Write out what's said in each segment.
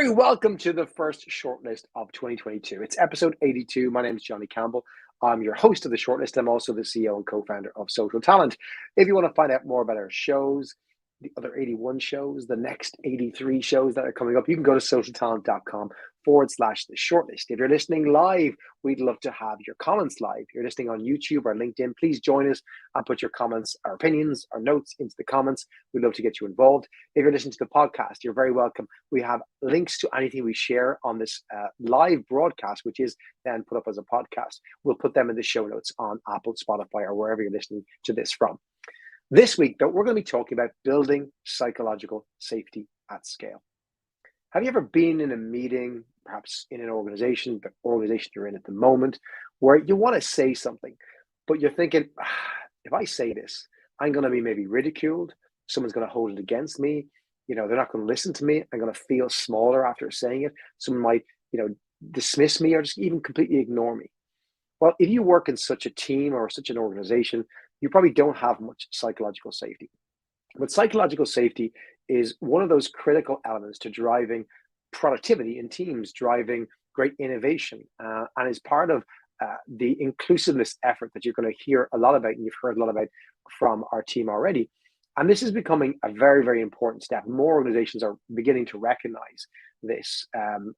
Very welcome to the first shortlist of 2022. It's episode 82. My name is Johnny Campbell. I'm your host of the shortlist. I'm also the CEO and co-founder of Social Talent. If you want to find out more about our shows, the other 81 shows, the next 83 shows that are coming up, you can go to socialtalent.com/the shortlist. If you're listening live, we'd love to have your comments live. If you're listening on YouTube or LinkedIn, please join us and put your comments, our opinions, our notes into the comments. We'd love to get you involved. If you're listening to the podcast, you're very welcome. We have links to anything we share on this live broadcast, which is then put up as a podcast. We'll put them in the show notes on Apple, Spotify, or wherever you're listening to this from. This week, though, we're going to be talking about building psychological safety at scale. Have you ever been in a meeting, perhaps in an organization, the organization you're in at the moment, where you want to say something, but you're thinking, if I say this, I'm going to be maybe ridiculed. Someone's going to hold it against me. They're not going to listen to me. I'm going to feel smaller after saying it. Someone might, dismiss me or just even completely ignore me. Well, if you work in such a team or such an organization, you probably don't have much psychological safety. But psychological safety is one of those critical elements to driving productivity in teams, driving great innovation, and is part of the inclusiveness effort that you're going to hear a lot about, and you've heard a lot about from our team already. And this is becoming a very, very important step. More organizations are beginning to recognize this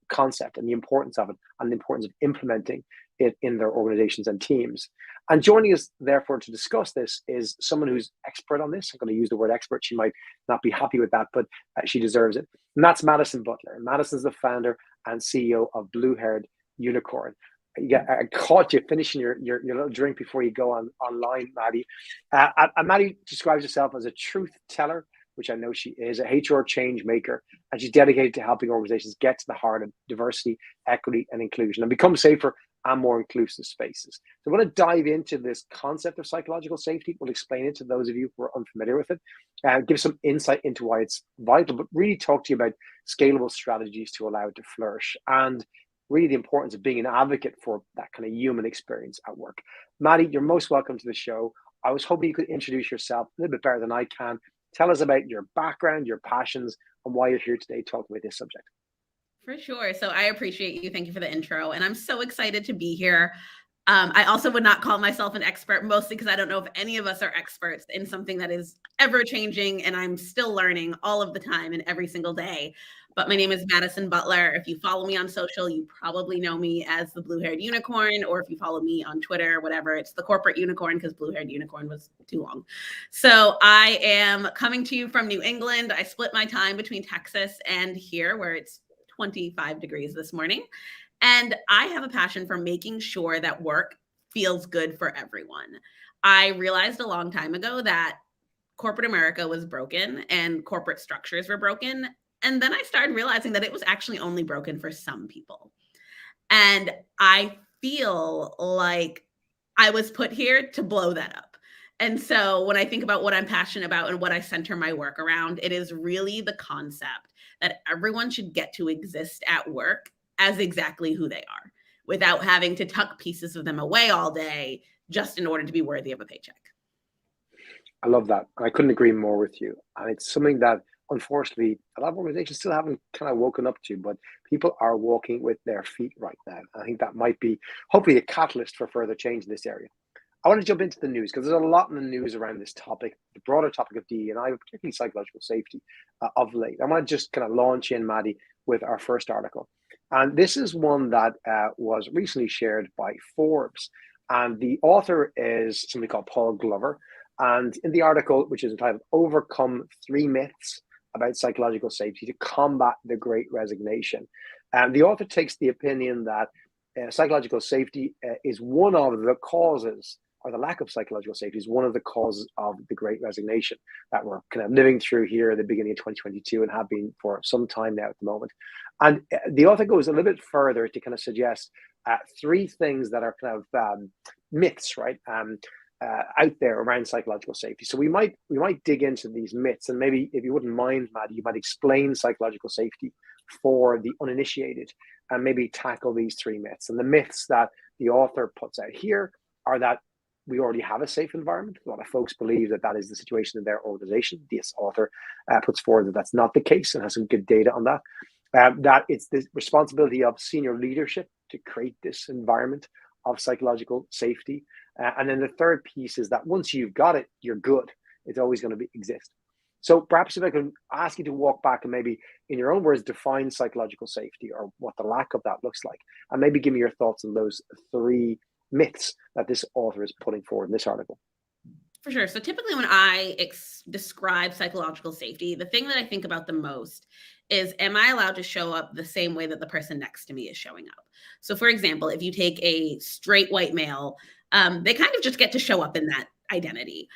concept and the importance of it, and the importance of implementing it in their organizations and teams. And joining us, therefore, to discuss this is someone who's expert on this. I'm going to use the word expert. She might not be happy with that, but she deserves it. And that's Madison Butler. And Madison's the founder and CEO of Blue-Haired Unicorn. I caught you finishing your little drink before you go online, Maddie. And Maddie describes herself as a truth teller, which I know she is, a HR change maker, and she's dedicated to helping organizations get to the heart of diversity, equity, and inclusion and become safer and more inclusive spaces. So I want to dive into this concept of psychological safety. We'll explain it to those of you who are unfamiliar with it, and give some insight into why it's vital, but really talk to you about scalable strategies to allow it to flourish, and really the importance of being an advocate for that kind of human experience at work. Maddie, you're most welcome to the show. I was hoping you could introduce yourself a little bit better than I can. Tell us about your background, your passions, and why you're here today talking about this subject. For sure. So I appreciate you. Thank you for the intro. And I'm so excited to be here. I also would not call myself an expert, mostly because I don't know if any of us are experts in something that is ever changing, and I'm still learning all of the time and every single day. But my name is Madison Butler. If you follow me on social, you probably know me as the Blue-Haired Unicorn, or if you follow me on Twitter, whatever, it's the corporate unicorn, because Blue-Haired Unicorn was too long. So I am coming to you from New England. I split my time between Texas and here, where it's 25 degrees this morning. And I have a passion for making sure that work feels good for everyone. I realized a long time ago that corporate America was broken and corporate structures were broken. And then I started realizing that it was actually only broken for some people. And I feel like I was put here to blow that up. And so when I think about what I'm passionate about and what I center my work around, it is really the concept that everyone should get to exist at work as exactly who they are, without having to tuck pieces of them away all day just in order to be worthy of a paycheck. I love that. I couldn't agree more with you. And it's something that, unfortunately, a lot of organizations still haven't kind of woken up to, but people are walking with their feet right now. I think that might be, hopefully, a catalyst for further change in this area. I want to jump into the news because there's a lot in the news around this topic, the broader topic of DE&I, particularly psychological safety of late. I want to just kind of launch in, Maddie, with our first article. And this is one that was recently shared by Forbes. And the author is somebody called Paul Glover. And in the article, which is entitled Overcome 3 Myths About Psychological Safety to Combat the Great Resignation. And the author takes the opinion that psychological safety is one of the causes, or the lack of psychological safety is one of the causes of the Great Resignation that we're kind of living through here at the beginning of 2022 and have been for some time now at the moment. And the author goes a little bit further to kind of suggest 3 things that are kind of myths, right, out there around psychological safety. So we might dig into these myths, and maybe if you wouldn't mind, Maddie, you might explain psychological safety for the uninitiated and maybe tackle these 3 myths. And the myths that the author puts out here are that we already have a safe environment. A lot of folks believe that that is the situation in their organization. This author puts forward that that's not the case and has some good data on that. That it's the responsibility of senior leadership to create this environment of psychological safety. And then the third piece is that once you've got it, you're good. It's always going to exist. So perhaps if I can ask you to walk back and maybe, in your own words, define psychological safety or what the lack of that looks like, and maybe give me your thoughts on those three myths that this author is putting forward in this article. For sure. So typically when I describe psychological safety, the thing that I think about the most is, am I allowed to show up the same way that the person next to me is showing up? So for example, if you take a straight white male, they kind of just get to show up in that identity.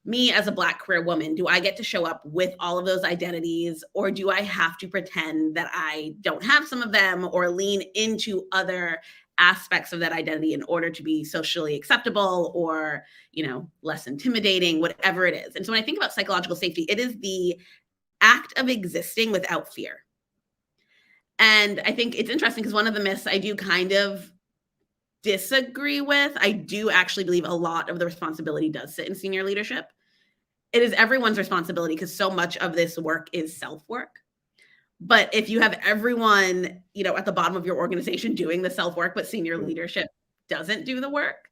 Me as a Black queer woman, do I get to show up with all of those identities, or do I have to pretend that I don't have some of them or lean into other aspects of that identity in order to be socially acceptable or, less intimidating, whatever it is? And so when I think about psychological safety, it is the act of existing without fear. And I think it's interesting because one of the myths I do kind of disagree with, I do actually believe a lot of the responsibility does sit in senior leadership. It is everyone's responsibility because so much of this work is self-work. But if you have everyone, at the bottom of your organization doing the self-work, but senior leadership doesn't do the work,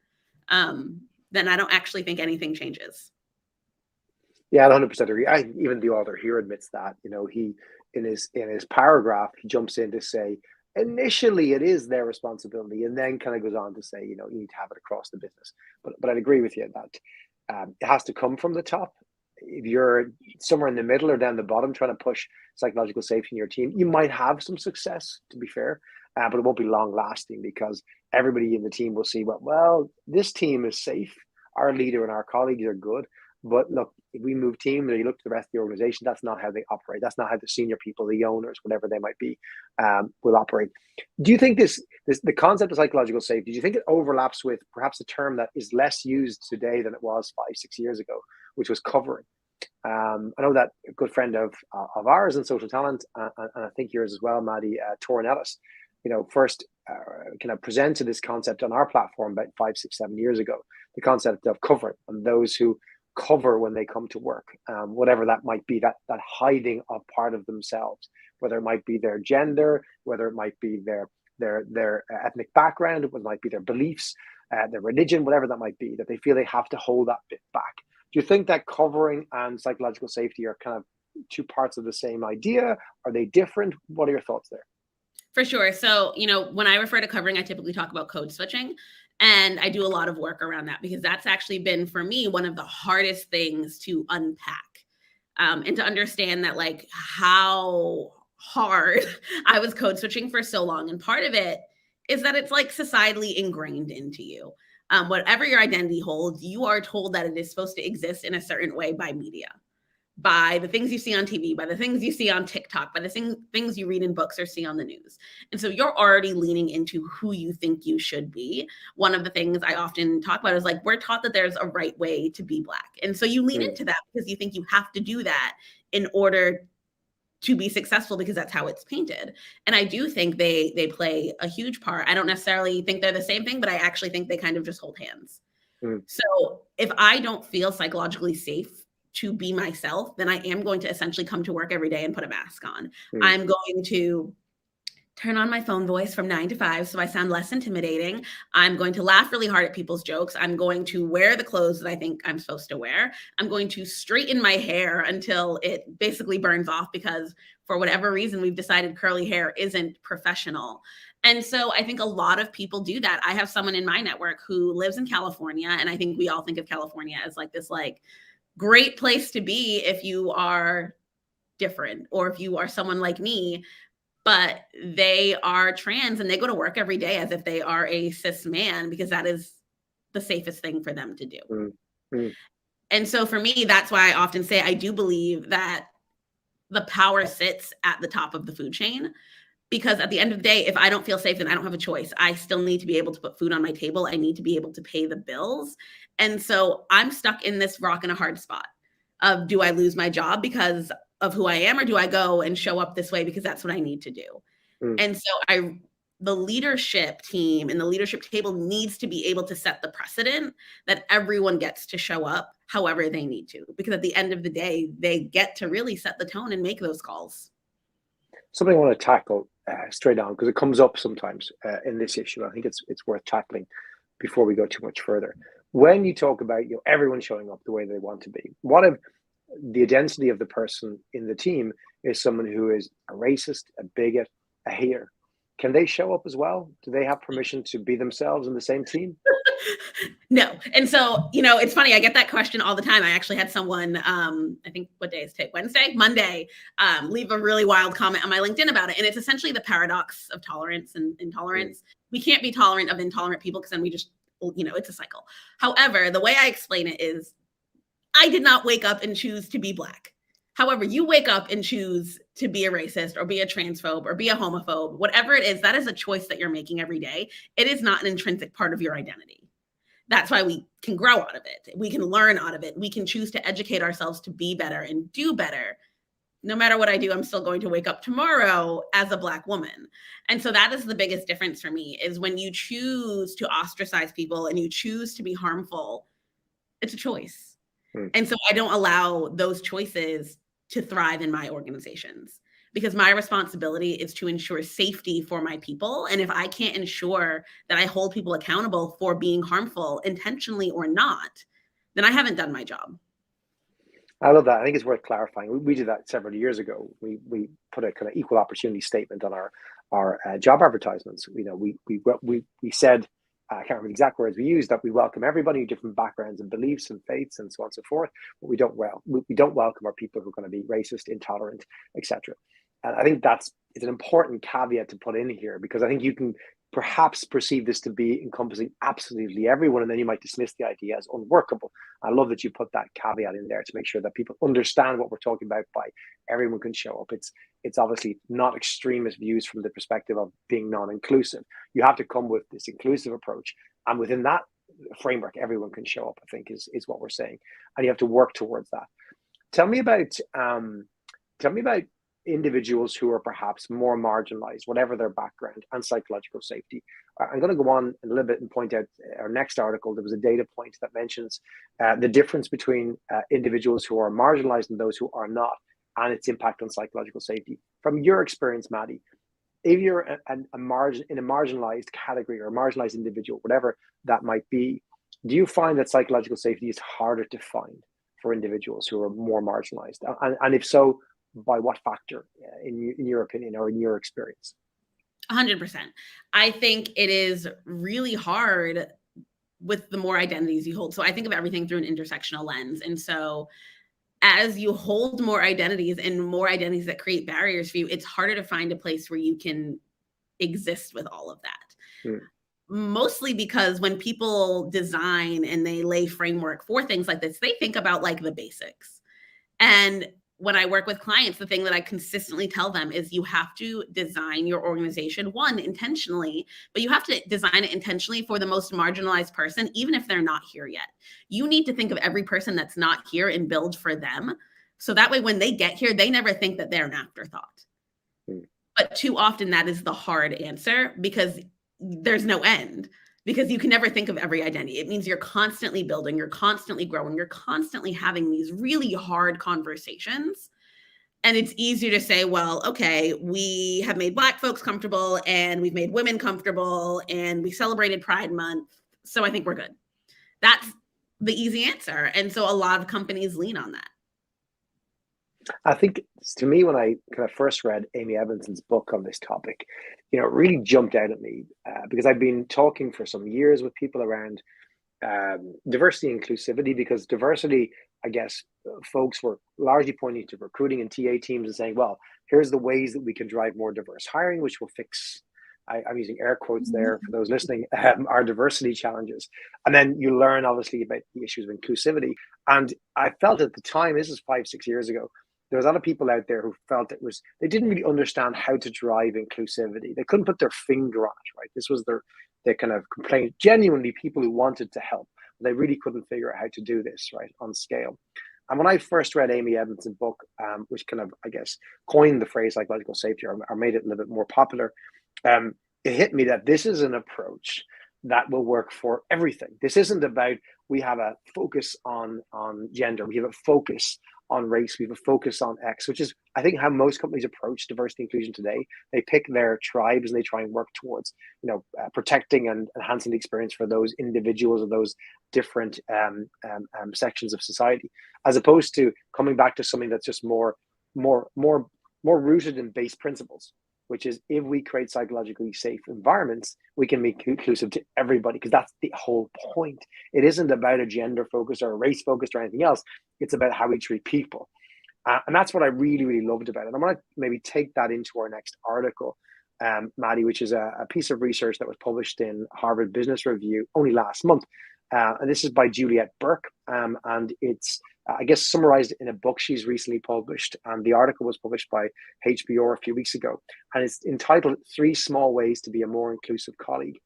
then I don't actually think anything changes. Yeah, I 100% agree. Even the author here admits that. He in his paragraph, he jumps in to say initially it is their responsibility, and then kind of goes on to say, you need to have it across the business. But I'd agree with you that it has to come from the top. If you're somewhere in the middle or down the bottom trying to push psychological safety in your team, you might have some success, to be fair, but it won't be long lasting because everybody in the team will see, well, this team is safe. Our leader and our colleagues are good. But look, if we move teams or you look to the rest of the organization, that's not how they operate. That's not how the senior people, the owners, whatever they might be, will operate. Do you think the concept of psychological safety, do you think it overlaps with perhaps a term that is less used today than it was 5-6 years ago, which was covering? I know that a good friend of ours in social talent, and I think yours as well, Maddie, Torrin Ellis, first kind of presented this concept on our platform about 5, 6, 7 years ago, the concept of covering, and those who cover when they come to work, whatever that might be, that hiding of part of themselves, whether it might be their gender, whether it might be their ethnic background, it might be their beliefs, their religion, whatever that might be, that they feel they have to hold that bit back. Do you think that covering and psychological safety are kind of two parts of the same idea? Are they different? What are your thoughts there? For sure. So, when I refer to covering, I typically talk about code switching. And I do a lot of work around that because that's actually been, for me, one of the hardest things to unpack and to understand that, like, how hard I was code switching for so long. And part of it is that it's like societally ingrained into you. Whatever your identity holds, you are told that it is supposed to exist in a certain way by media, by the things you see on TV, by the things you see on TikTok, by the things you read in books or see on the news. And so you're already leaning into who you think you should be. One of the things I often talk about is, like, we're taught that there's a right way to be Black. And so you lean into that because you think you have to do that in order to be successful because that's how it's painted. And I do think they play a huge part. I don't necessarily think they're the same thing, but I actually think they kind of just hold hands. So if I don't feel psychologically safe to be myself, then I am going to essentially come to work every day and put a mask on. I'm going to turn on my phone voice from 9 to 5 so I sound less intimidating. I'm going to laugh really hard at people's jokes. I'm going to wear the clothes that I think I'm supposed to wear. I'm going to straighten my hair until it basically burns off because for whatever reason, we've decided curly hair isn't professional. And so I think a lot of people do that. I have someone in my network who lives in California, and I think we all think of California as like this great place to be if you are different or if you are someone like me, but they are trans and they go to work every day as if they are a cis man because that is the safest thing for them to do. And so for me, that's why I often say I do believe that the power sits at the top of the food chain, because at the end of the day, if I don't feel safe, then I don't have a choice. I still need to be able to put food on my table. I need to be able to pay the bills. And so I'm stuck in this rock and a hard spot of, do I lose my job because of who I am, or do I go and show up this way because that's what I need to do? And so the leadership team and the leadership table needs to be able to set the precedent that everyone gets to show up however they need to, because at the end of the day, they get to really set the tone and make those calls. something I want to tackle straight on because it comes up sometimes in this issue. I think it's worth tackling before we go too much further. When you talk about everyone showing up the way they want to be, what if the identity of the person in the team is someone who is a racist, a bigot, a hater? Can they show up as well? Do they have permission to be themselves in the same team? No. And so, it's funny. I get that question all the time. I actually had someone, I think what day is today? Wednesday, Monday, leave a really wild comment on my LinkedIn about it. And it's essentially the paradox of tolerance and intolerance. We can't be tolerant of intolerant people because then we just, it's a cycle. However, the way I explain it is I did not wake up and choose to be Black. However, you wake up and choose to be a racist or be a transphobe or be a homophobe, whatever it is, that is a choice that you're making every day. It is not an intrinsic part of your identity. That's why we can grow out of it. We can learn out of it. We can choose to educate ourselves to be better and do better. No matter what I do, I'm still going to wake up tomorrow as a Black woman. And so that is the biggest difference for me, is when you choose to ostracize people and you choose to be harmful, it's a choice. And so I don't allow those choices to thrive in my organizations, because my responsibility is to ensure safety for my people. And if I can't ensure that I hold people accountable for being harmful, intentionally or not, then I haven't done my job. I love that. I think it's worth clarifying. We did that several years ago. We put a kind of equal opportunity statement on our job advertisements. We said, I can't remember the exact words we used, that we welcome everybody, different backgrounds and beliefs and faiths and so on and so forth. But we don't welcome our people who are going to be racist, intolerant, etc. And I think it's an important caveat to put in here, because I think you can perhaps perceive this to be encompassing absolutely everyone, and then you might dismiss the idea as unworkable. I love that you put that caveat in there to make sure that people understand what we're talking about by everyone can show up. It's obviously not extremist views from the perspective of being non-inclusive. You have to come with this inclusive approach, and within that framework, everyone can show up, I think is what we're saying, and you have to work towards that. Tell me about individuals who are perhaps more marginalized, whatever their background, and psychological safety. I'm going to go on a little bit and point out our next article. There was a data point that mentions the difference between individuals who are marginalized and those who are not, and its impact on psychological safety. From your experience, Maddie, if you're in a marginalized category or a marginalized individual, whatever that might be, do you find that psychological safety is harder to find for individuals who are more marginalized? And if so, by what factor, in your opinion or in your experience? 100%. I think it is really hard with the more identities you hold. So I think of everything through an intersectional lens. And so as you hold more identities and more identities that create barriers for you, it's harder to find a place where you can exist with all of that. Mostly because when people design and they lay framework for things like this, they think about like the basics. And when I work with clients, the thing that I consistently tell them is you have to design your organization, one, intentionally, but you have to design it intentionally for the most marginalized person, even if they're not here yet. You need to think of every person that's not here and build for them. So that way, when they get here, they never think that they're an afterthought. But too often that is the hard answer, because there's no end. Because you can never think of every identity. It means you're constantly building, you're constantly growing, you're constantly having these really hard conversations. And it's easier to say, well, okay, we have made Black folks comfortable and we've made women comfortable and we celebrated Pride Month, so I think we're good. That's the easy answer. And so a lot of companies lean on that. I think, to me, when I kind of first read Amy Edmondson's book on this topic, it really jumped out at me because I've been talking for some years with people around diversity and inclusivity, because diversity, I guess, folks were largely pointing to recruiting and TA teams and saying, well, here's the ways that we can drive more diverse hiring, which will fix, I'm using air quotes there for those listening, our diversity challenges. And then you learn, obviously, about the issues of inclusivity. And I felt at the time, this is 5-6 years ago, there was a lot of people out there who felt they didn't really understand how to drive inclusivity. They couldn't put their finger on it, right? This was their kind of complaint. Genuinely, people who wanted to help, they really couldn't figure out how to do this, right, on scale. And when I first read Amy Edmondson's book, which kind of, I guess, coined the phrase psychological safety, or made it a little bit more popular, it hit me that this is an approach that will work for everything. This isn't about, we have a focus on gender, we have a focus on race, we have a focus on X, which is, I think, how most companies approach diversity inclusion today. They pick their tribes and they try and work towards, protecting and enhancing the experience for those individuals or those different sections of society, as opposed to coming back to something that's just more rooted in base principles, which is, if we create psychologically safe environments, we can be inclusive to everybody, because that's the whole point. It isn't about a gender focus or a race focused or anything else. It's about how we treat people. And that's what I really, really loved about it. I'm going to maybe take that into our next article, Maddie, which is a piece of research that was published in Harvard Business Review only last month. And this is by Juliet Burke, and it's, I guess, summarized in a book she's recently published. And the article was published by HBR a few weeks ago. And it's entitled 3 Small Ways to be a More Inclusive Colleague.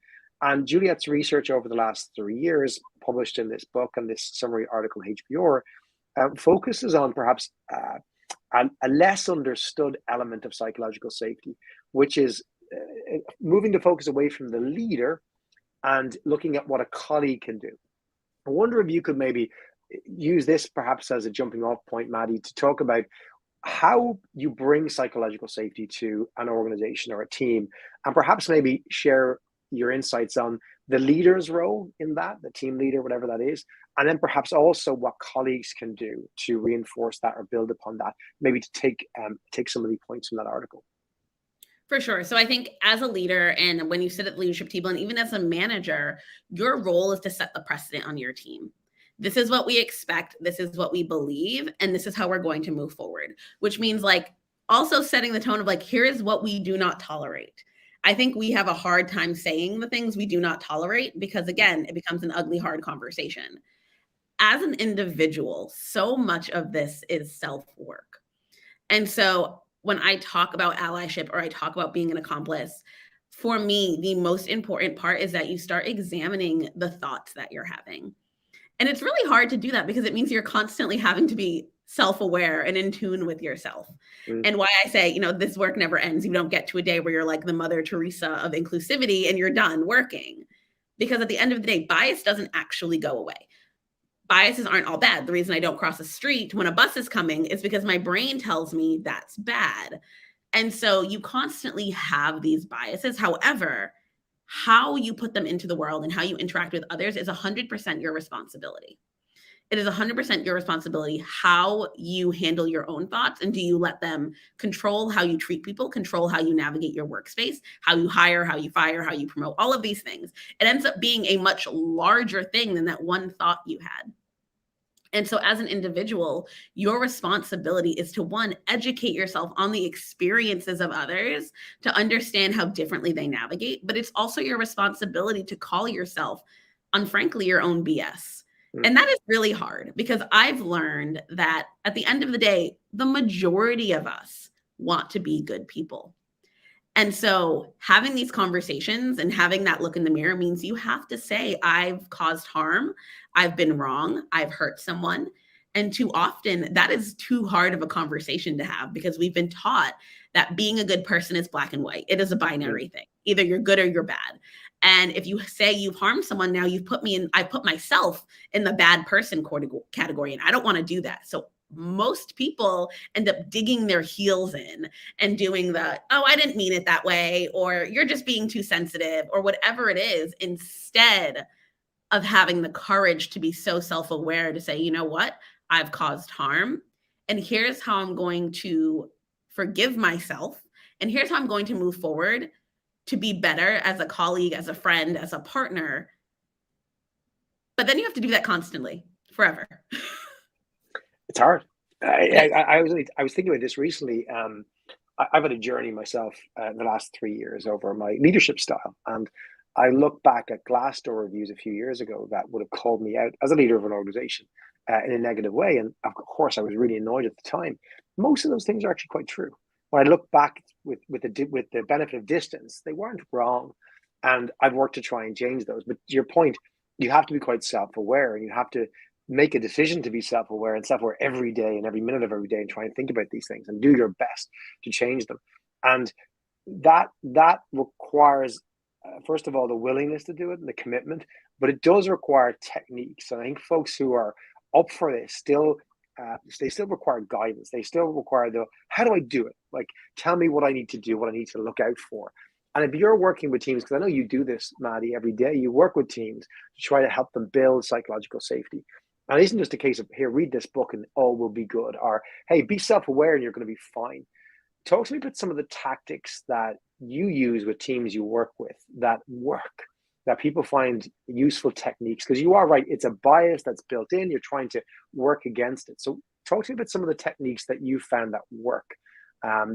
And Juliet's research over the last 3 years, published in this book and this summary article in HBR, focuses on perhaps a less understood element of psychological safety, which is moving the focus away from the leader and looking at what a colleague can do. I wonder if you could maybe use this perhaps as a jumping off point, Maddie, to talk about how you bring psychological safety to an organization or a team, and perhaps maybe share your insights on the leader's role in that, the team leader, whatever that is, and then perhaps also what colleagues can do to reinforce that or build upon that, maybe to take some of the points from that article. For sure. So I think as a leader, and when you sit at the leadership table, and even as a manager, your role is to set the precedent on your team. This is what we expect. This is what we believe. And this is how we're going to move forward, which means like also setting the tone of like, here is what we do not tolerate. I think we have a hard time saying the things we do not tolerate because, again, it becomes an ugly, hard conversation. As an individual, so much of this is self-work. And so when I talk about allyship or I talk about being an accomplice, for me, the most important part is that you start examining the thoughts that you're having. And it's really hard to do that because it means you're constantly having to be self-aware and in tune with yourself. And why I say, this work never ends. You don't get to a day where you're like the Mother Teresa of inclusivity and you're done working. Because at the end of the day, bias doesn't actually go away. Biases aren't all bad. The reason I don't cross a street when a bus is coming is because my brain tells me that's bad. And so you constantly have these biases. However, how you put them into the world and how you interact with others is 100% your responsibility. It is 100% your responsibility how you handle your own thoughts, and do you let them control how you treat people, control how you navigate your workspace, how you hire, how you fire, how you promote, all of these things. It ends up being a much larger thing than that one thought you had. And so as an individual, your responsibility is to, one, educate yourself on the experiences of others to understand how differently they navigate, but it's also your responsibility to call yourself on, frankly, your own BS. And that is really hard because I've learned that at the end of the day, the majority of us want to be good people. And so having these conversations and having that look in the mirror means you have to say, I've caused harm, I've been wrong, I've hurt someone. And too often that is too hard of a conversation to have because we've been taught that being a good person is black and white. It is a binary thing. Either you're good or you're bad. And if you say you've harmed someone, now you've put me in, I put myself in the bad person category, and I don't want to do that. So most people end up digging their heels in and doing the, oh, I didn't mean it that way, or you're just being too sensitive, or whatever it is, instead of having the courage to be so self-aware to say, you know what, I've caused harm, and here's how I'm going to forgive myself, and here's how I'm going to move forward to be better as a colleague, as a friend, as a partner. But then you have to do that constantly, forever. It's hard. I was thinking about this recently. I've had a journey myself the last 3 years over my leadership style. And I look back at Glassdoor reviews a few years ago that would have called me out as a leader of an organization in a negative way. And of course, I was really annoyed at the time. Most of those things are actually quite true. When I look back with the benefit of distance, they weren't wrong. And I've worked to try and change those. But to your point, you have to be quite self-aware, and you have to make a decision to be self-aware and self-aware every day and every minute of every day, and try and think about these things and do your best to change them. And that requires, first of all, the willingness to do it and the commitment, but it does require techniques. And I think folks who are up for this still they still require guidance. They still require how do I do it? Like, tell me what I need to do, what I need to look out for. And if you're working with teams, because I know you do this, Maddie, every day, you work with teams to try to help them build psychological safety. And it isn't just a case of, here, read this book and all will be good, or, hey, be self-aware and you're going to be fine. Talk to me about some of the tactics that you use with teams you work with that work, that people find useful techniques, because you are right, it's a bias that's built in, you're trying to work against it. So talk to me about some of the techniques that you found that work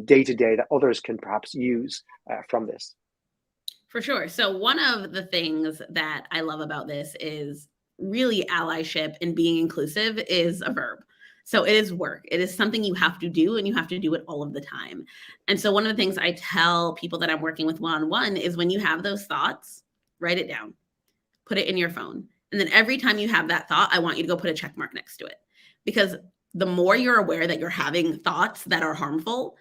day to day that others can perhaps use from this. For sure. So one of the things that I love about this is really allyship and being inclusive is a verb. So it is work. It is something you have to do, and you have to do it all of the time. And so one of the things I tell people that I'm working with one-on-one is, when you have those thoughts, write it down, put it in your phone. And then every time you have that thought, I want you to go put a check mark next to it. Because the more you're aware that you're having thoughts that are harmful,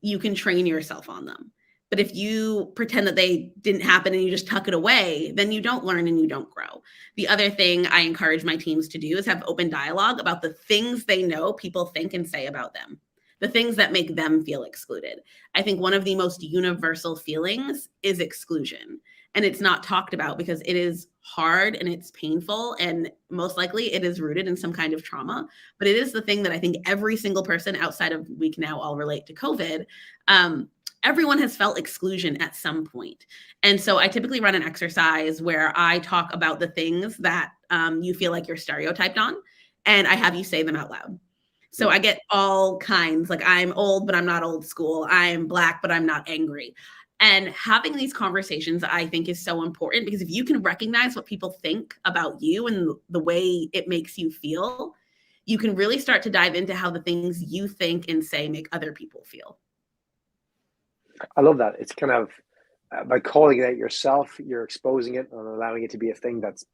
you can train yourself on them. But if you pretend that they didn't happen and you just tuck it away, then you don't learn and you don't grow. The other thing I encourage my teams to do is have open dialogue about the things they know people think and say about them, the things that make them feel excluded. I think one of the most universal feelings is exclusion. And it's not talked about because it is hard and it's painful, and most likely it is rooted in some kind of trauma. But it is the thing that I think every single person, outside of, we can now all relate to COVID, everyone has felt exclusion at some point. And so I typically run an exercise where I talk about the things that you feel like you're stereotyped on, and I have you say them out loud. So I get all kinds, like, I'm old, but I'm not old school. I'm Black, but I'm not angry. And having these conversations, I think, is so important, because if you can recognize what people think about you and the way it makes you feel, you can really start to dive into how the things you think and say make other people feel. I love that. It's kind of by calling it out yourself, you're exposing it and allowing it to be a thing that's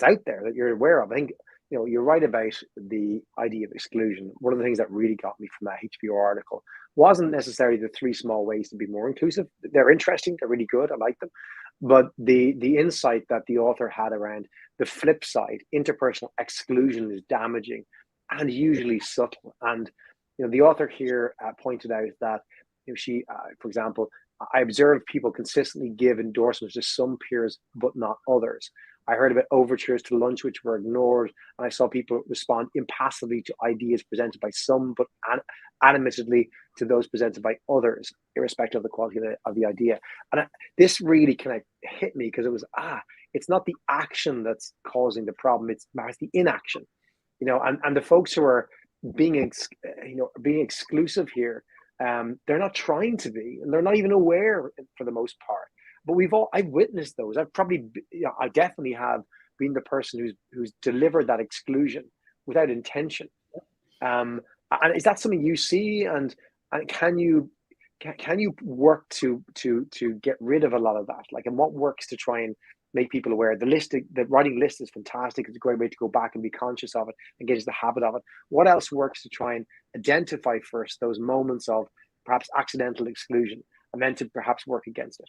out there that you're aware of. I think, you're right about the idea of exclusion. One of the things that really got me from that HBO article wasn't necessarily the 3 small ways to be more inclusive. They're interesting, they're really good, I like them. But the insight that the author had around the flip side, interpersonal exclusion, is damaging and usually subtle. And the author here pointed out that she, for example, I observed people consistently give endorsements to some peers but not others. I heard about overtures to lunch which were ignored, and I saw people respond impassively to ideas presented by some, but animatedly to those presented by others, irrespective of the quality of the idea. And this really kind of hit me, because it was, it's not the action that's causing the problem, it's the inaction. And the folks who are being exclusive here, they're not trying to be, and they're not even aware for the most part. But I've witnessed those. I definitely have been the person who's delivered that exclusion without intention. And is that something you see? And can you work to get rid of a lot of that? Like, and what works to try and make people aware? The writing list is fantastic. It's a great way to go back and be conscious of it and get into the habit of it. What else works to try and identify first those moments of perhaps accidental exclusion, and then to perhaps work against it?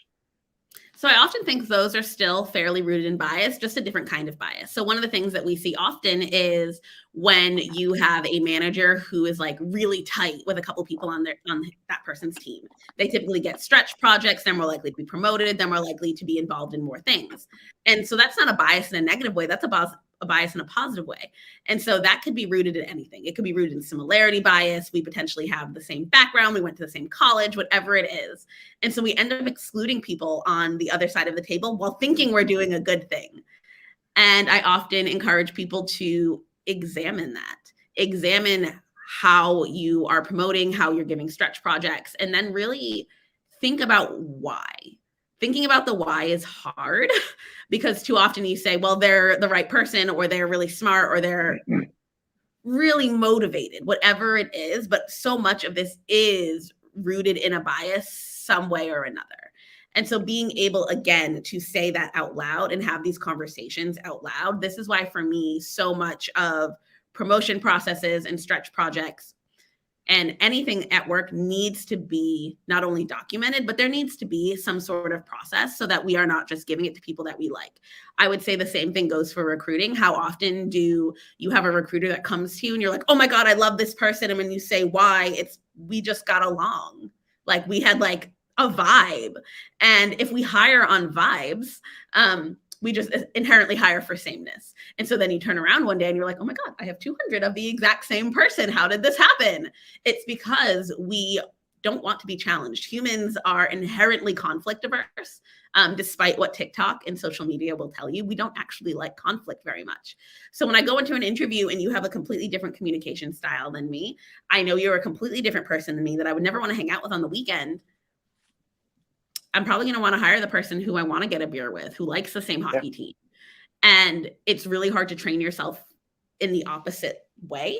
So I often think those are still fairly rooted in bias, just a different kind of bias. So one of the things that we see often is when you have a manager who is like really tight with a couple people on that person's team. They typically get stretch projects. They're more likely to be promoted. They're more likely to be involved in more things. And so that's not a bias in a negative way. That's a bias in a positive way. And so that could be rooted in anything. It could be rooted in similarity bias. We potentially have the same background. We went to the same college, whatever it is. And so we end up excluding people on the other side of the table while thinking we're doing a good thing. And I often encourage people to examine that. Examine how you are promoting, how you're giving stretch projects, and then really think about why. Thinking about the why is hard, because too often you say, well, they're the right person, or they're really smart, or they're really motivated, whatever it is. But so much of this is rooted in a bias some way or another. And so being able, again, to say that out loud and have these conversations out loud, this is why for me, so much of promotion processes and stretch projects And anything at work needs to be not only documented, but there needs to be some sort of process so that we are not just giving it to people that we like. I would say the same thing goes for recruiting. How often do you have a recruiter that comes to you and you're like, oh my God, I love this person. And when you say why, it's we just got along. Like we had like a vibe. And if we hire on vibes, we just inherently hire for sameness. And so then you turn around one day and you're like, oh my God, I have 200 of the exact same person. How did this happen? It's because we don't want to be challenged. Humans are inherently conflict averse. Despite what TikTok and social media will tell you, we don't actually like conflict very much. So when I go into an interview and you have a completely different communication style than me, I know you're a completely different person than me that I would never want to hang out with on the weekend. I'm probably going to want to hire the person who I want to get a beer with, who likes the same hockey team. And it's really hard to train yourself in the opposite way.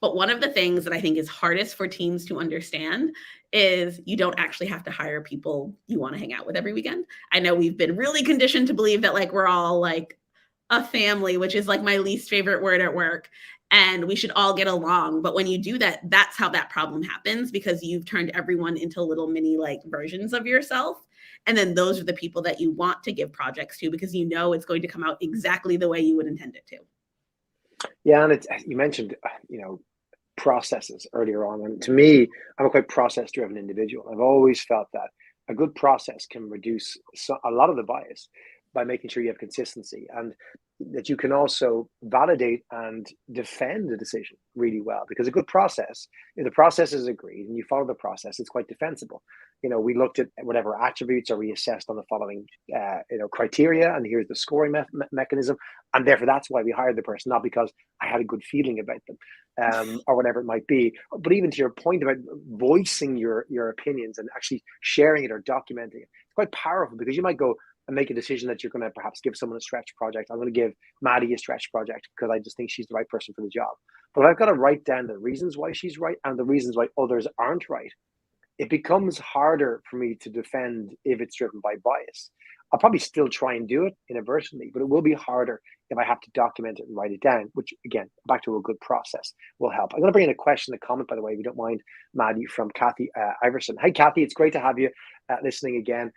But one of the things that I think is hardest for teams to understand is you don't actually have to hire people you want to hang out with every weekend. I know we've been really conditioned to believe that like we're all like a family, which is like my least favorite word at work. And we should all get along. But when you do that, that's how that problem happens, because you've turned everyone into little mini like versions of yourself. And then those are the people that you want to give projects to, because you know it's going to come out exactly the way you would intend it to. Yeah, and you mentioned, processes earlier on. And to me, I'm a quite process-driven individual. I've always felt that a good process can reduce a lot of the bias by making sure you have consistency, and that you can also validate and defend the decision really well. Because a good process, if the process is agreed and you follow the process, it's quite defensible. We looked at whatever attributes are reassessed on the following, criteria, and here's the scoring mechanism, and therefore that's why we hired the person, not because I had a good feeling about them, or whatever it might be. But even to your point about voicing your opinions and actually sharing it or documenting it, it's quite powerful, because you might go and make a decision that you're going to perhaps give someone a stretch project. I'm going to give Maddie a stretch project because I just think she's the right person for the job. But I've got to write down the reasons why she's right and the reasons why others aren't right. It becomes harder for me to defend if it's driven by bias. I'll probably still try and do it inadvertently, but it will be harder if I have to document it and write it down, which, again, back to a good process will help. I'm going to bring in a question, a comment, by the way, if you don't mind, Maddie, from Kathy Iverson. Hey, Kathy, it's great to have you listening again.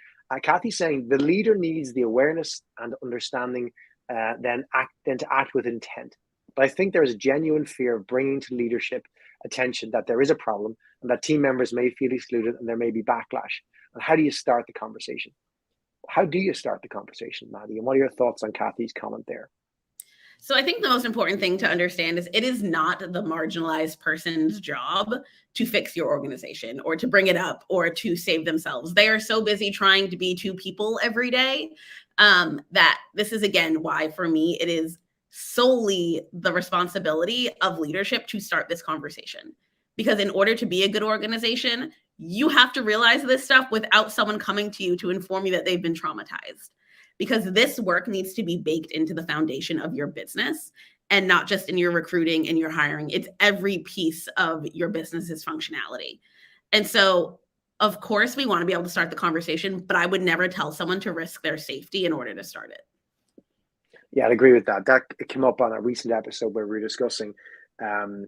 Kathy's saying the leader needs the awareness and understanding, then to act with intent. But I think there is a genuine fear of bringing to leadership attention that there is a problem and that team members may feel excluded and there may be backlash. And how do you start the conversation? How do you start the conversation, Maddie? And what are your thoughts on Kathy's comment there? So I think the most important thing to understand is it is not the marginalized person's job to fix your organization or to bring it up or to save themselves. They are so busy trying to be two people every day, that this is, again, why for me it is solely the responsibility of leadership to start this conversation. Because in order to be a good organization, you have to realize this stuff without someone coming to you to inform you that they've been traumatized. Because this work needs to be baked into the foundation of your business and not just in your recruiting and your hiring. It's every piece of your business's functionality. And so, of course, we want to be able to start the conversation, but I would never tell someone to risk their safety in order to start it. Yeah, I'd agree with that. That came up on a recent episode where we were discussing, in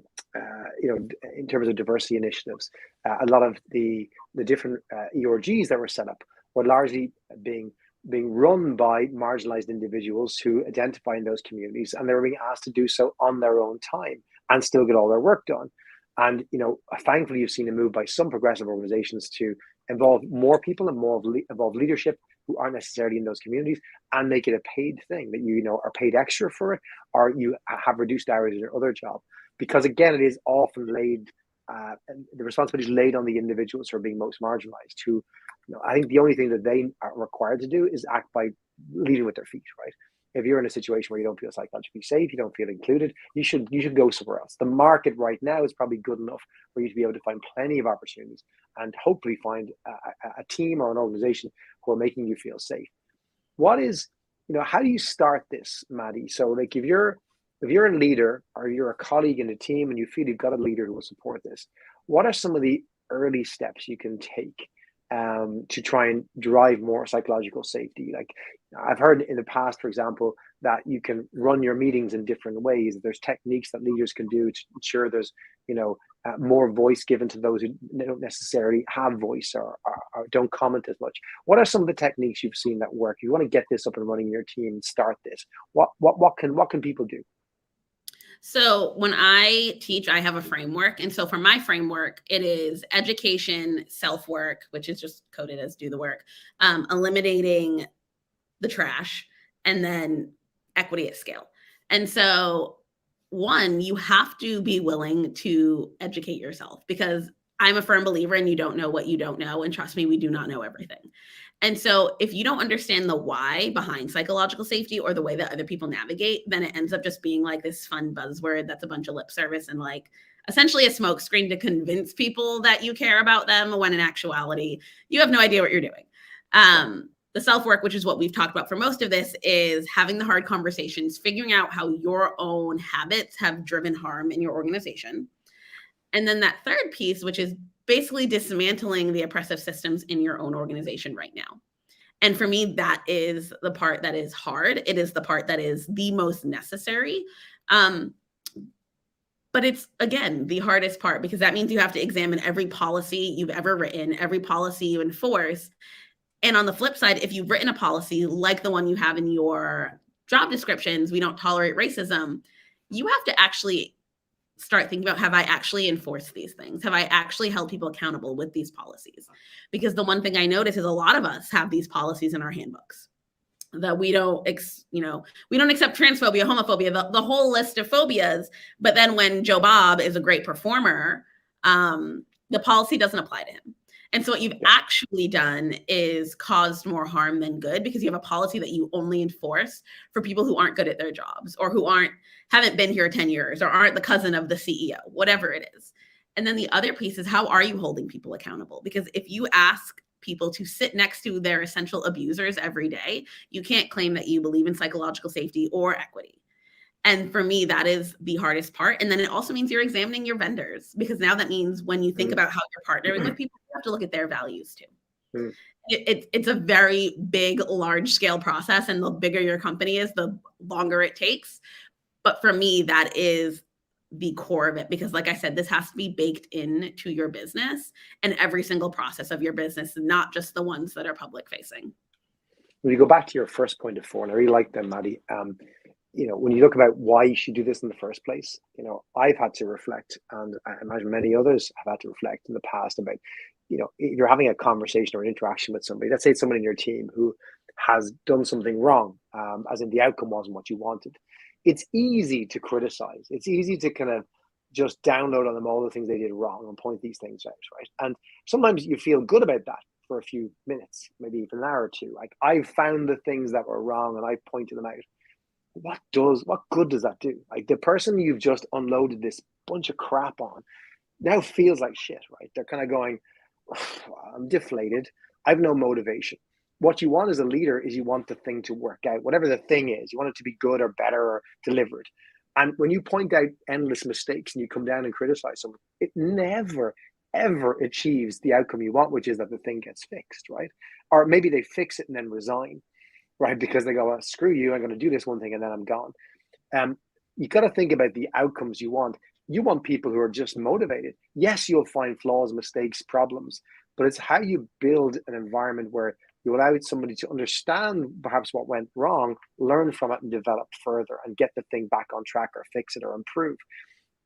terms of diversity initiatives, a lot of the different ERGs that were set up were largely being run by marginalized individuals who identify in those communities, and they were being asked to do so on their own time and still get all their work done. And thankfully, you've seen a move by some progressive organizations to involve more people and involve leadership who aren't necessarily in those communities, and make it a paid thing that are paid extra for it, or you have reduced hours in your other job. Because again, it is often laid, the responsibility is laid on the individuals who are being most marginalized, who, I think the only thing that they are required to do is act by leading with their feet, right? If you're in a situation where you don't feel psychologically safe, you don't feel included, you should go somewhere else. The market right now is probably good enough for you to be able to find plenty of opportunities and hopefully find a team or an organization who are making you feel safe. How do you start this, Maddie? So like if you're a leader or you're a colleague in a team and you feel you've got a leader who will support this, what are some of the early steps you can take to try and drive more psychological safety? Like I've heard in the past, for example, that you can run your meetings in different ways. There's techniques that leaders can do to ensure there's, more voice given to those who don't necessarily have voice or don't comment as much. What are some of the techniques you've seen that work? You want to get this up and running in your team and start this. What can people do? So when I teach, I have a framework. And so for my framework, it is education, self-work, which is just coded as do the work, eliminating the trash, and then equity at scale. And so one, you have to be willing to educate yourself, because I'm a firm believer in you don't know what you don't know. And trust me, we do not know everything. And so if you don't understand the why behind psychological safety or the way that other people navigate, then it ends up just being like this fun buzzword that's a bunch of lip service and like essentially a smoke screen to convince people that you care about them, when in actuality, you have no idea what you're doing. The self-work, which is what we've talked about for most of this, is having the hard conversations, figuring out how your own habits have driven harm in your organization. And then that third piece, which is basically dismantling the oppressive systems in your own organization right now. And for me, that is the part that is hard. It is the part that is the most necessary. But it's, again, the hardest part, because that means you have to examine every policy you've ever written, every policy you enforce. And on the flip side, if you've written a policy like the one you have in your job descriptions, we don't tolerate racism, you have to actually start thinking about, have I actually enforced these things? Have I actually held people accountable with these policies? Because the one thing I notice is a lot of us have these policies in our handbooks that we don't accept transphobia, homophobia, the whole list of phobias. But then when Joe Bob is a great performer, the policy doesn't apply to him. And so what you've actually done is caused more harm than good, because you have a policy that you only enforce for people who aren't good at their jobs, or who haven't been here 10 years, or aren't the cousin of the CEO, whatever it is. And then the other piece is, how are you holding people accountable? Because if you ask people to sit next to their essential abusers every day, you can't claim that you believe in psychological safety or equity. And for me, that is the hardest part. And then it also means you're examining your vendors, because now that means when you think about how you're partnering with people, you have to look at their values too. It's a very big, large scale process. And the bigger your company is, the longer it takes. But for me, that is the core of it, because like I said, this has to be baked into your business and every single process of your business, not just the ones that are public facing. When you go back to your first point of four, and I really like them, Maddie, when you look about why you should do this in the first place, I've had to reflect, and I imagine many others have had to reflect in the past about, if you're having a conversation or an interaction with somebody, let's say it's someone in your team who has done something wrong, as in the outcome wasn't what you wanted. It's easy to criticize. It's easy to kind of just download on them all the things they did wrong and point these things out, right? And sometimes you feel good about that for a few minutes, maybe even an hour or two. Like, I've found the things that were wrong and I pointed them out. What good does that do? Like, the person you've just unloaded this bunch of crap on now feels like shit, right? They're kind of going, I'm deflated. I have no motivation. What you want as a leader is you want the thing to work out, whatever the thing is. You want it to be good or better or delivered. And when you point out endless mistakes and you come down and criticize someone, it never, ever achieves the outcome you want, which is that the thing gets fixed, right? Or maybe they fix it and then resign, right? Because they go, well, screw you, I'm going to do this one thing and then I'm gone. You got to think about the outcomes you want. You want people who are just motivated. Yes, you'll find flaws, mistakes, problems, but it's how you build an environment where you allow somebody to understand perhaps what went wrong, learn from it and develop further and get the thing back on track or fix it or improve.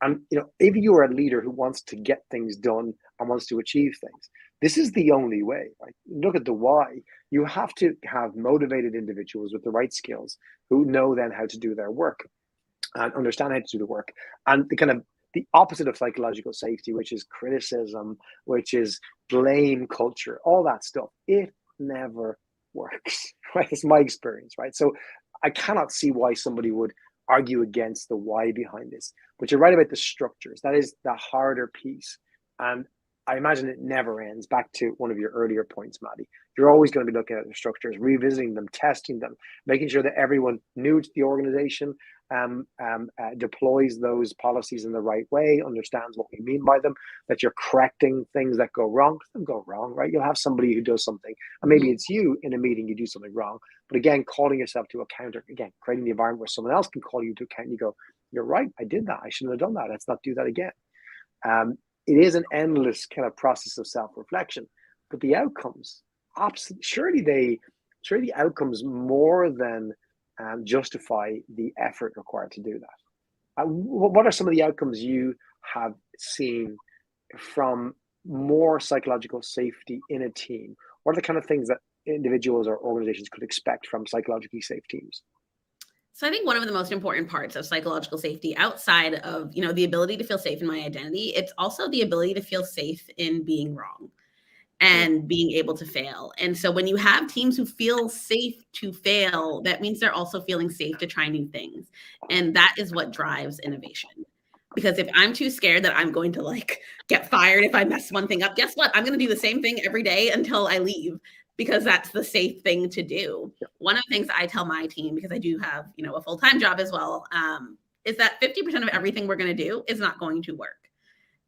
And, if you are a leader who wants to get things done and wants to achieve things, this is the only way, right? Look at the why. You have to have motivated individuals with the right skills who know then how to do their work and understand how to do the work. And the opposite of psychological safety, which is criticism, which is blame culture, all that stuff, it never works, right? It's my experience, right? So I cannot see why somebody would argue against the why behind this. But you're right about the structures. That is the harder piece. And I imagine it never ends. Back to one of your earlier points, Maddie. You're always going to be looking at the structures, revisiting them, testing them, making sure that everyone new to the organization deploys those policies in the right way, understands what we mean by them, that you're correcting things that go wrong. They'll go wrong, right? You'll have somebody who does something, and maybe it's you in a meeting, you do something wrong. But again, calling yourself to account, again, creating the environment where someone else can call you to account, and you go, you're right, I did that. I shouldn't have done that. Let's not do that again. It is an endless kind of process of self-reflection, but the outcomes, surely the outcomes more than justify the effort required to do that. What are some of the outcomes you have seen from more psychological safety in a team? What are the kind of things that individuals or organizations could expect from psychologically safe teams? So I think one of the most important parts of psychological safety, outside of, the ability to feel safe in my identity, it's also the ability to feel safe in being wrong and being able to fail. And so when you have teams who feel safe to fail, that means they're also feeling safe to try new things. And that is what drives innovation. Because if I'm too scared that I'm going to get fired if I mess one thing up, guess what? I'm going to do the same thing every day until I leave, because that's the safe thing to do. One of the things I tell my team, because I do have, a full-time job as well, is that 50% of everything we're going to do is not going to work.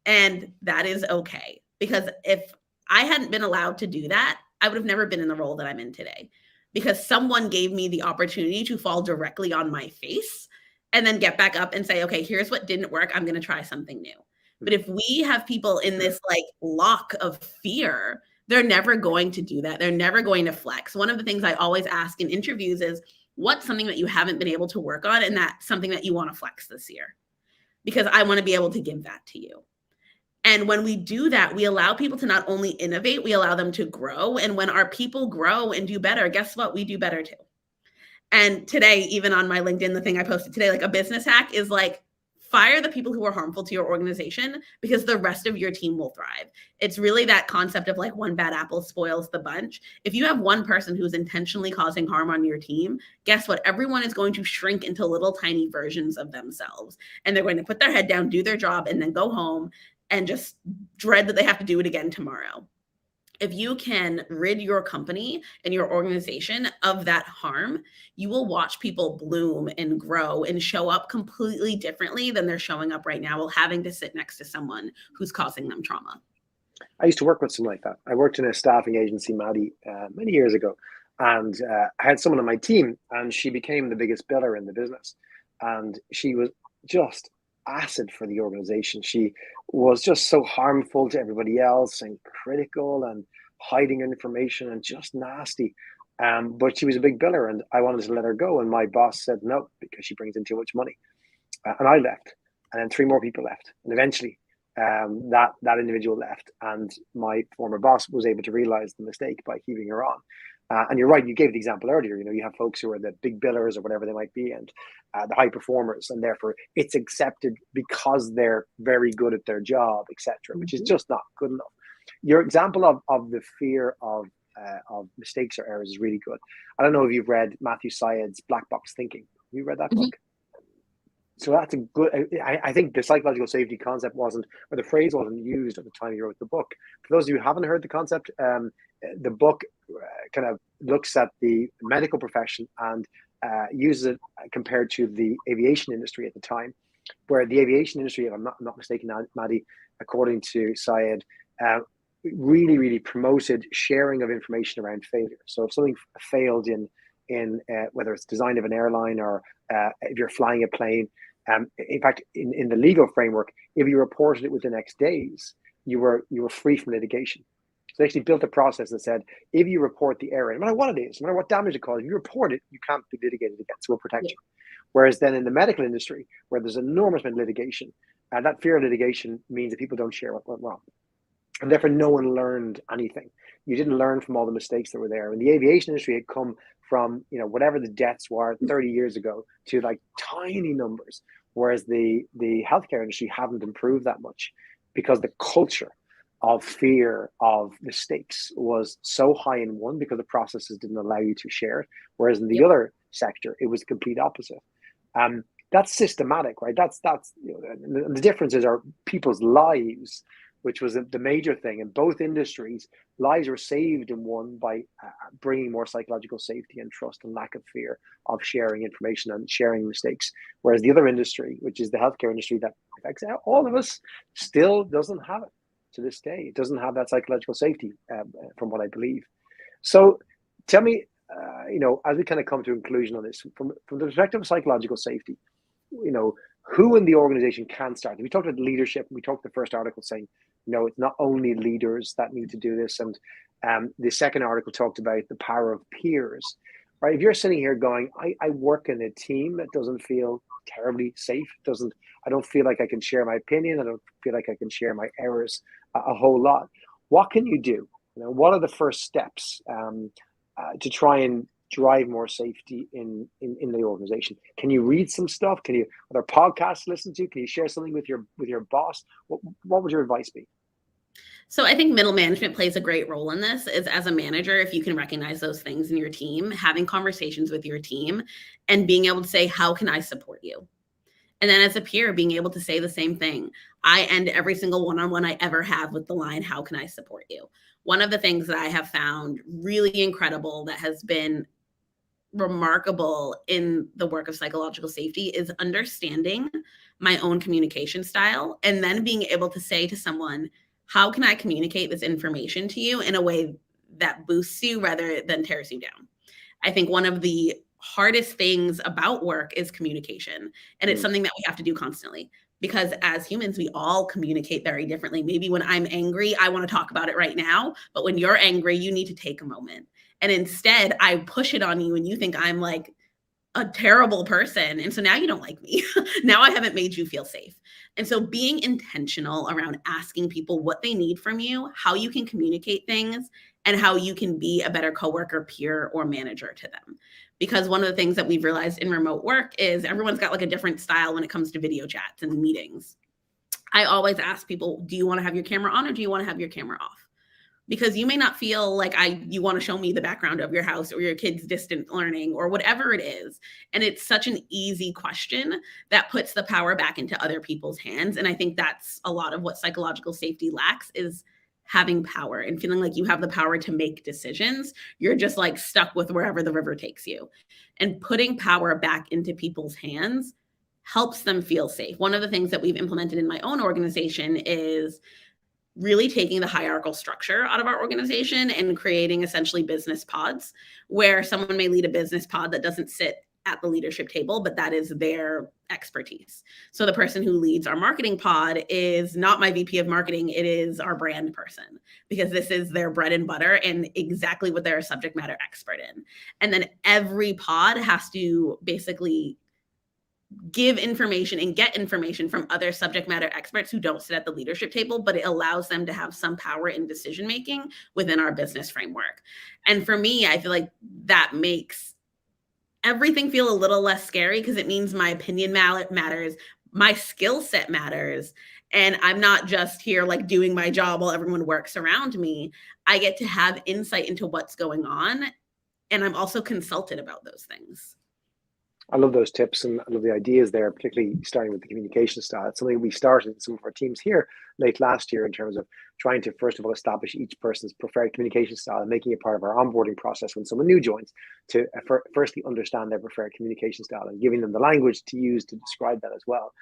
And that is okay. Because if I hadn't been allowed to do that, I would have never been in the role that I'm in today, because someone gave me the opportunity to fall directly on my face and then get back up and say, okay, here's what didn't work. I'm going to try something new. But if we have people in this lock of fear, they're never going to do that. They're never going to flex. One of the things I always ask in interviews is, what's something that you haven't been able to work on, and that's something that you want to flex this year? Because I want to be able to give that to you. And when we do that, we allow people to not only innovate, we allow them to grow. And when our people grow and do better, guess what? We do better too. And today, even on my LinkedIn, the thing I posted today, a business hack is fire the people who are harmful to your organization, because the rest of your team will thrive. It's really that concept of one bad apple spoils the bunch. If you have one person who's intentionally causing harm on your team, guess what? Everyone is going to shrink into little tiny versions of themselves. And they're going to put their head down, do their job, and then go home and just dread that they have to do it again tomorrow. If you can rid your company and your organization of that harm, you will watch people bloom and grow and show up completely differently than they're showing up right now, while having to sit next to someone who's causing them trauma. I used to work with someone like that. I worked in a staffing agency, Maddie, many years ago. And I had someone on my team, and she became the biggest biller in the business. And she was just acid for the organization. She was just so harmful to everybody else and critical and hiding information and just nasty. But she was a big biller, and I wanted to let her go. And my boss said no, because she brings in too much money. And I left. And then 3 more people left. And eventually that individual left. And my former boss was able to realize the mistake by keeping her on. And you're right, you gave the example earlier, you have folks who are the big billers or whatever they might be, and the high performers, and therefore it's accepted because they're very good at their job, etc., which is just not good enough. Your example of the fear of mistakes or errors is really good. I don't know if you've read Matthew Syed's Black Box Thinking. Have you read that book? So that's a good, I think the psychological safety concept wasn't, or the phrase wasn't used at the time you wrote the book. For those of you who haven't heard the concept, the book kind of looks at the medical profession and uses it compared to the aviation industry at the time, where the aviation industry, if I'm not mistaken, Maddie, according to Syed, really, really promoted sharing of information around failure. So if something failed in whether it's design of an airline or if you're flying a plane, in fact, in the legal framework, if you reported it within X days, you were free from litigation. So they actually built a process that said, if you report the error, no matter what it is, no matter what damage it caused, if you report it, you can't be litigated against. So we'll protect you. Whereas then in the medical industry, where there's enormous amount of litigation, that fear of litigation means that people don't share what went wrong. And therefore, no one learned anything. You didn't learn from all the mistakes that were there. And the aviation industry had come from, whatever the deaths were 30 years ago to tiny numbers, whereas the healthcare industry hadn't improved that much because the culture of fear of mistakes was so high in one, because the processes didn't allow you to share it. Whereas in the other sector, it was the complete opposite. That's systematic, right? That's the differences are people's lives which was the major thing in both industries. Lives were saved in one by bringing more psychological safety and trust and lack of fear of sharing information and sharing mistakes. Whereas the other industry, which is the healthcare industry that affects all of us, still doesn't have it to this day. It doesn't have that psychological safety, from what I believe. So tell me, as we kind of come to a conclusion on this, from the perspective of psychological safety, who in the organization can start? We talked about leadership. We talked the first article saying, it's not only leaders that need to do this. And the second article talked about the power of peers, right? If you're sitting here going, I work in a team that doesn't feel terribly safe, I don't feel like I can share my opinion. I don't feel like I can share my errors a whole lot. What can you do? What are the first steps to try and drive more safety in the organization? Can you read some stuff? Are there podcasts to listen to? Can you share something with your boss? What would your advice be? So I think middle management plays a great role in this. Is as a manager, if you can recognize those things in your team, having conversations with your team and being able to say, how can I support you? And then as a peer, being able to say the same thing. I end every single one-on-one I ever have with the line, how can I support you? One of the things that I have found really incredible that has been remarkable in the work of psychological safety is understanding my own communication style and then being able to say to someone, how can I communicate this information to you in a way that boosts you rather than tears you down? I think one of the hardest things about work is communication. And it's something that we have to do constantly because as humans, we all communicate very differently. Maybe when I'm angry, I want to talk about it right now. But when you're angry, you need to take a moment. And instead, I push it on you and you think I'm like a terrible person. And so now you don't like me. Now I haven't made you feel safe. And so being intentional around asking people what they need from you, how you can communicate things, and how you can be a better coworker, peer, or manager to them. Because one of the things that we've realized in remote work is everyone's got like a different style when it comes to video chats and meetings. I always ask people, do you want to have your camera on or do you want to have your camera off? Because you may not feel like you want to show me the background of your house or your kids' distant learning or whatever it is. And it's such an easy question that puts the power back into other people's hands. And I think that's a lot of what psychological safety lacks is having power and feeling like you have the power to make decisions. You're just like stuck with wherever the river takes you. And putting power back into people's hands helps them feel safe. One of the things that we've implemented in my own organization is really taking the hierarchical structure out of our organization and creating essentially business pods where someone may lead a business pod that doesn't sit at the leadership table, but that is their expertise. So the person who leads our marketing pod is not my VP of marketing, it is our brand person, because this is their bread and butter and exactly what they're a subject matter expert in. And then every pod has to basically give information and get information from other subject matter experts who don't sit at the leadership table, but it allows them to have some power in decision making within our business framework. And for me, I feel like that makes everything feel a little less scary because it means my opinion matters, my skill set matters, and I'm not just here like doing my job while everyone works around me. I get to have insight into what's going on, and I'm also consulted about those things. I love those tips and I love the ideas there, particularly starting with the communication style. It's something we started in some of our teams here late last year in terms of trying to, first of all, establish each person's preferred communication style and making it part of our onboarding process when someone new joins to firstly understand their preferred communication style and giving them the language to use to describe that as well.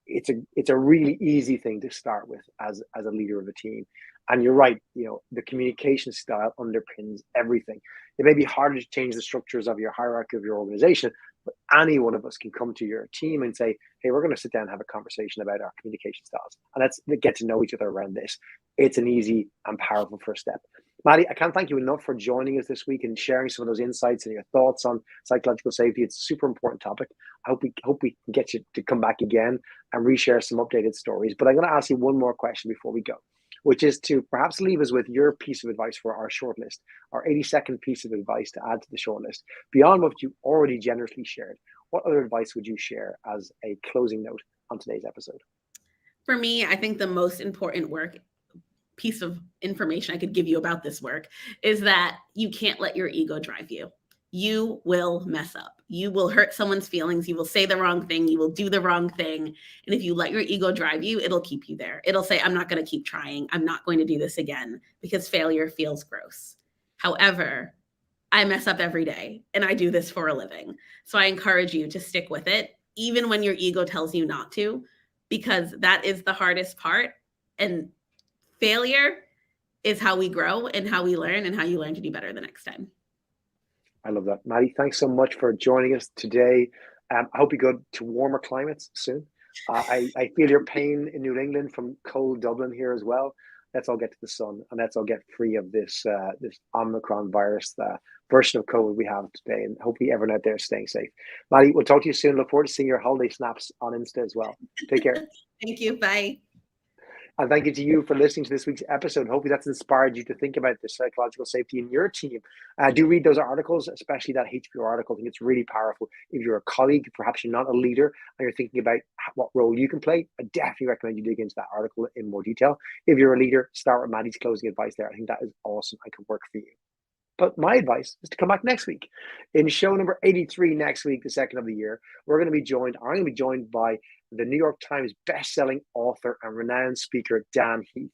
It's a really easy thing to start with as a leader of a team. And you're right, the communication style underpins everything. It may be harder to change the structures of your hierarchy of your organization, but any one of us can come to your team and say, hey, we're going to sit down and have a conversation about our communication styles. And let's get to know each other around this. It's an easy and powerful first step. Maddie, I can't thank you enough for joining us this week and sharing some of those insights and your thoughts on psychological safety. It's a super important topic. I hope we can get you to come back again and reshare some updated stories. But I'm going to ask you one more question before we go, which is to perhaps leave us with your piece of advice for our shortlist, our 80-second piece of advice to add to the shortlist. Beyond what you already generously shared, what other advice would you share as a closing note on today's episode? For me, I think the most important piece of information I could give you about this work is that you can't let your ego drive you. you will mess up. You will hurt someone's feelings. You will say the wrong thing. You will do the wrong thing. And if you let your ego drive you, it'll keep you there. It'll say, I'm not going to keep trying. I'm not going to do this again because failure feels gross. However, I mess up every day and I do this for a living. So I encourage you to stick with it, even when your ego tells you not to, because that is the hardest part. And failure is how we grow and how we learn and how you learn to do better the next time. I love that. Maddie, thanks so much for joining us today. I hope you go to warmer climates soon. I feel your pain in New England from cold Dublin here as well. Let's all get to the sun and let's all get free of this Omicron virus version of COVID we have today. And hopefully everyone out there is staying safe. Maddie, we'll talk to you soon. Look forward to seeing your holiday snaps on Insta as well. Take care. Thank you. Bye. And thank you to you for listening to this week's episode. Hopefully that's inspired you to think about the psychological safety in your team. Do read those articles, especially that HPR article. I think it's really powerful. If you're a colleague, perhaps you're not a leader, and you're thinking about what role you can play, I definitely recommend you dig into that article in more detail. If you're a leader, start with Maddie's closing advice there. I think that is awesome. I can work for you. But my advice is to come back next week. In show number 83 next week, the second of the year, I'm going to be joined by the New York Times best-selling author and renowned speaker, Dan Heath.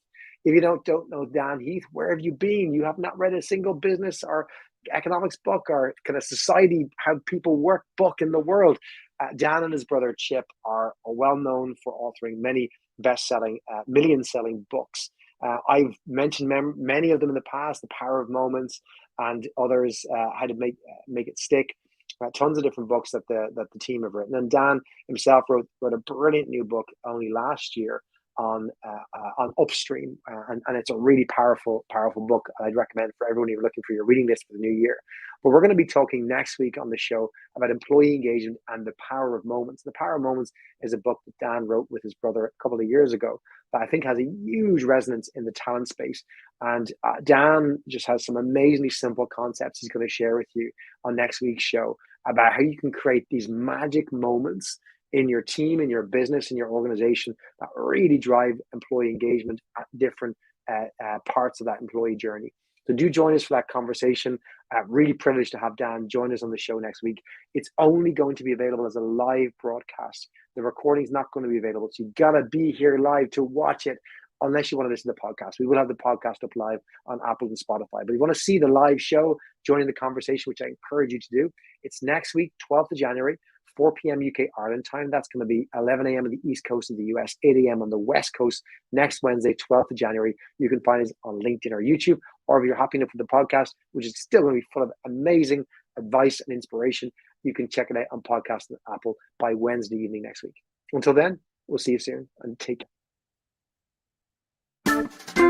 If you don't know Dan Heath, where have you been? You have not read a single business or economics book or kind of society, how people work book in the world. Dan and his brother Chip are well known for authoring many best-selling, million-selling books. I've mentioned many of them in the past, The Power of Moments and others, How to Make It Stick. Tons of different books that the team have written. And Dan himself wrote a brilliant new book only last year on upstream, and it's a really powerful book. I'd recommend for everyone who's looking for your reading list for the new year. But we're going to be talking next week on the show about employee engagement and the power of moments. The Power of Moments is a book that Dan wrote with his brother a couple of years ago that I think has a huge resonance in the talent space. And Dan just has some amazingly simple concepts he's going to share with you on next week's show about how you can create these magic moments in your team, in your business, in your organization that really drive employee engagement at different parts of that employee journey. So do join us for that conversation. Really privileged to have Dan join us on the show next week. It's only going to be available as a live broadcast. The recording is not going to be available. So you got to be here live to watch it unless you want to listen to the podcast. We will have the podcast up live on Apple and Spotify. But if you want to see the live show, joining the conversation, which I encourage you to do, it's next week, 12th of January, 4 p.m. UK Ireland time. That's going to be 11 a.m. on the East Coast of the US, 8 a.m. on the West Coast next Wednesday, 12th of January. You can find us on LinkedIn or YouTube, or if you're happy enough with the podcast, which is still going to be full of amazing advice and inspiration, you can check it out on podcast and Apple by Wednesday evening next week. Until then, we'll see you soon and take care.